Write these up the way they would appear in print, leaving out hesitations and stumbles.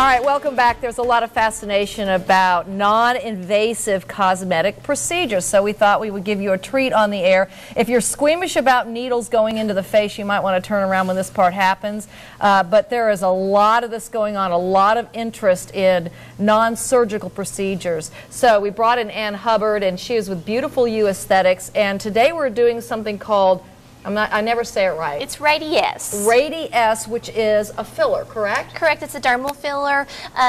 All right, welcome back. There's a lot of fascination about non-invasive cosmetic procedures, so we thought we would give you a treat on the air. If you're squeamish about needles going into the face, you might want to turn around when this part happens. But there is a lot of this going on, a lot of interest in non-surgical procedures. So we brought in Anne Hubbard, and she is with Beautiful You Aesthetics, and today we're doing something called, I never say it right. It's Radiesse. Radiesse, which is a filler, correct? Correct. It's a dermal filler.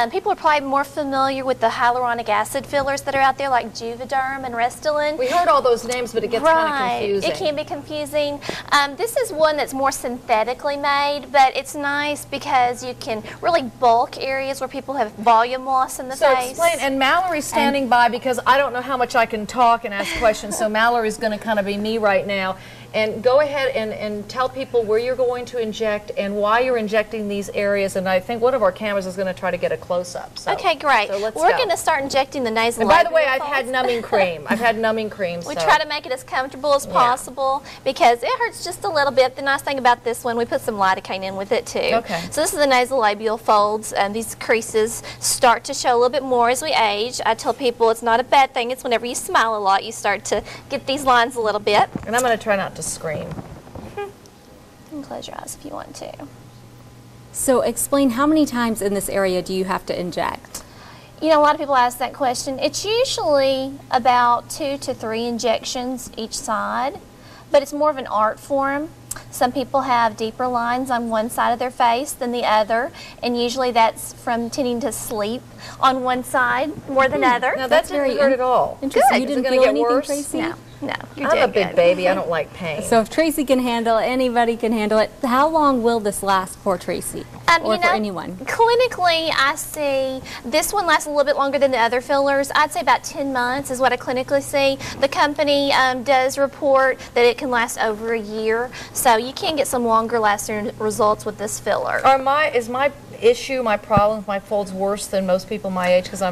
People are probably more familiar with the hyaluronic acid fillers that are out there, like Juvederm and Restylane. We heard all those names, but it gets kind of confusing. It can be confusing. This is one that's more synthetically made, but it's nice because you can really bulk areas where people have volume loss in the face. So explain, and Mallory's standing by because I don't know how much I can talk and ask questions, so Mallory's going to kind of be me right now. And go ahead and tell people where you're going to inject and why you're injecting these areas. And I think one of our cameras is going to try to get a close-up. So, okay, great. So let's We're going to start injecting the nasal. And by the way, I've had numbing cream. I've had numbing cream. We try to make it as comfortable as possible because it hurts just a little bit. The nice thing about this one, we put some lidocaine in with it too. Okay. So this is the nasolabial folds. These creases start to show a little bit more as we age. I tell people it's not a bad thing. It's whenever you smile a lot, you start to get these lines a little bit. And I'm going to try not to scream. You can close your eyes if you want to. So explain, how many times in this area do you have to inject? You know, a lot of people ask that question. It's usually about 2 to 3 injections each side, but it's more of an art form. Some people have deeper lines on one side of their face than the other, and usually that's from tending to sleep on one side more than other. Now that didn't hurt at all. Interesting. Good. You didn't Is it feel going to get anything, worse? Tracy? No. No, I'm a big baby. I don't like pain. So if Tracy can handle it, anybody can handle it. How long will this last for Tracy or for anyone? Clinically, I see this one lasts a little bit longer than the other fillers. I'd say about 10 months is what I clinically see. The company does report that it can last over a year, so you can get some longer lasting results with this filler. Is my issue, my problem with my folds worse than most people my age? Because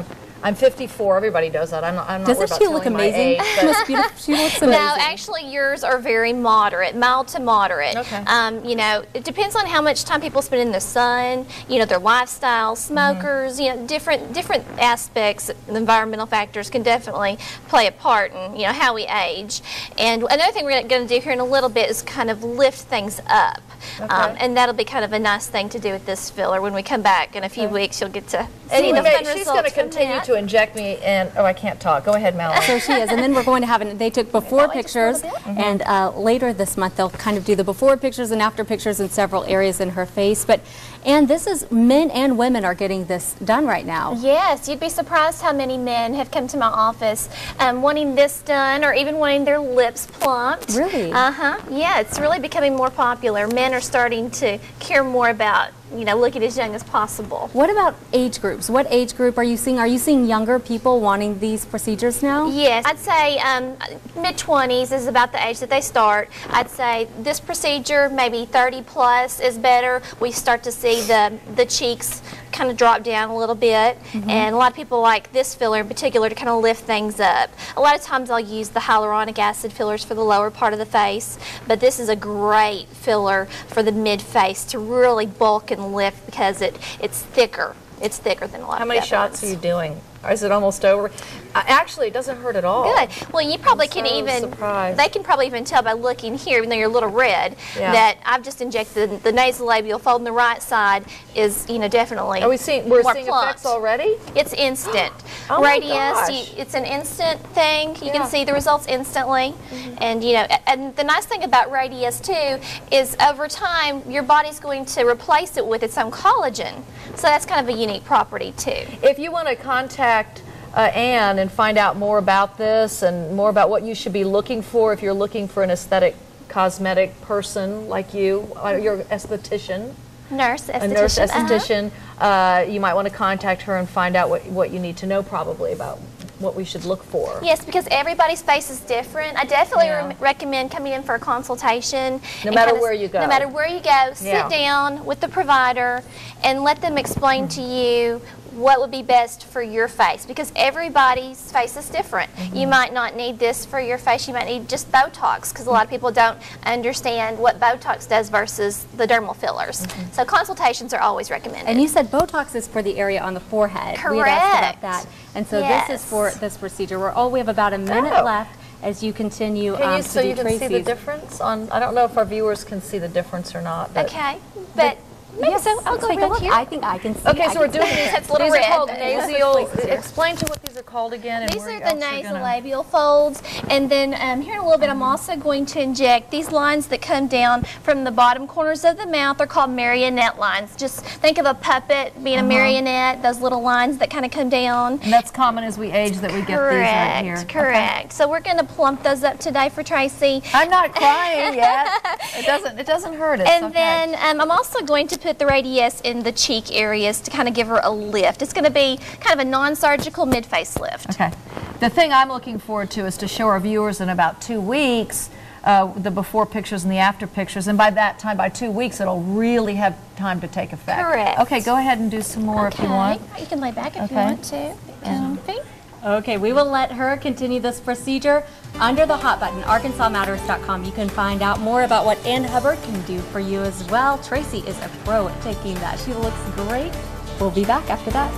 I'm 54. Everybody does that. I'm not worried about Doesn't she look amazing? my age, She looks amazing. No, actually yours are very moderate, mild to moderate. Okay. You know, it depends on how much time people spend in the sun, you know, their lifestyle, smokers, you know, different aspects, environmental factors can definitely play a part in, you know, how we age. And another thing we're going to do here in a little bit is kind of lift things up. Okay. And that'll be kind of a nice thing to do with this filler. When we come back in a few weeks, you'll get to see the fun results. She's going to continue to inject me, and I can't talk. Go ahead, Mallory. So she is, and then we're going to have they took before pictures, and later this month they'll kind of do the before pictures and after pictures in several areas in her face. And this is, men and women are getting this done right now. Yes, you'd be surprised how many men have come to my office wanting this done or even wanting their lips plumped. Really? Yeah, it's really becoming more popular. Men are starting to care more about, you know, looking as young as possible. What about age groups? What age group are you seeing? Are you seeing younger people wanting these procedures now? Yes, I'd say mid-20s is about the age that they start. I'd say this procedure, maybe 30 plus is better. We start to see the cheeks kind of drop down a little bit, and a lot of people like this filler in particular to kind of lift things up. A lot of times I'll use the hyaluronic acid fillers for the lower part of the face, but this is a great filler for the mid-face to really bulk and lift because it's thicker. It's thicker than a lot of the other shots ones. are you doing? Or is it almost over? Actually, it doesn't hurt at all. Good. Well, you probably can surprised. they can probably even tell by looking here, even though you're a little red, that I've just injected the nasolabial fold on the right side is, you know, definitely we're seeing effects already? It's instant. Oh my Radiesse, gosh. it's an instant thing. You can see the results instantly. And, you know, and the nice thing about Radiesse, too, is over time, your body's going to replace it with its own collagen. So that's kind of a unique property, too. If you want to contact Anne and find out more about this and more about what you should be looking for if you're looking for an aesthetic cosmetic person like you're an esthetician. A nurse esthetician. You might want to contact her and find out what you need to know probably about what we should look for. Yes, because everybody's face is different. I definitely recommend coming in for a consultation. No matter where you go. No matter where you go, sit down with the provider and let them explain to you what would be best for your face, because everybody's face is different. You might not need this for your face, you might need just Botox, because a lot of people don't understand what Botox does versus the dermal fillers. So consultations are always recommended. And you said Botox is for the area on the forehead. Correct. We had asked about that. And so this is for this procedure. We have about a minute left as you continue to so do you can Tracy's. see the difference on, I don't know if our viewers can see the difference or not. But Okay, but maybe Yes, so. I'll go take a right look. here. I think I can see. Okay, I so we're can doing see. these. That's a little These are red, called but- nasal. Explain to what these are called again. And These where are the else you're nasal gonna- labial folds, and then here in a little bit I'm also going to inject these lines that come down from the bottom corners of the mouth. They're called marionette lines. Just think of a puppet being a marionette, those little lines that kind of come down. And that's common as we age that we get these right here. Correct. So we're going to plump those up today for Tracy. Okay. I'm not crying yet. It doesn't hurt. It's And okay. then I'm also going to put the Radiesse in the cheek areas to kind of give her a lift. It's going to be kind of a non-surgical mid-face lift. Okay. The thing I'm looking forward to is to show our viewers in about 2 weeks the before pictures and the after pictures, and by that time, by 2 weeks, it'll really have time to take effect. Correct. Okay, go ahead and do some more if you want. You can lay back if you Okay. want to. Comfy. Okay, we will let her continue this procedure. Under the hot button, ArkansasMatters.com, you can find out more about what Anne Hubbard can do for you as well. Tracy is a pro at taking that. She looks great. We'll be back after that.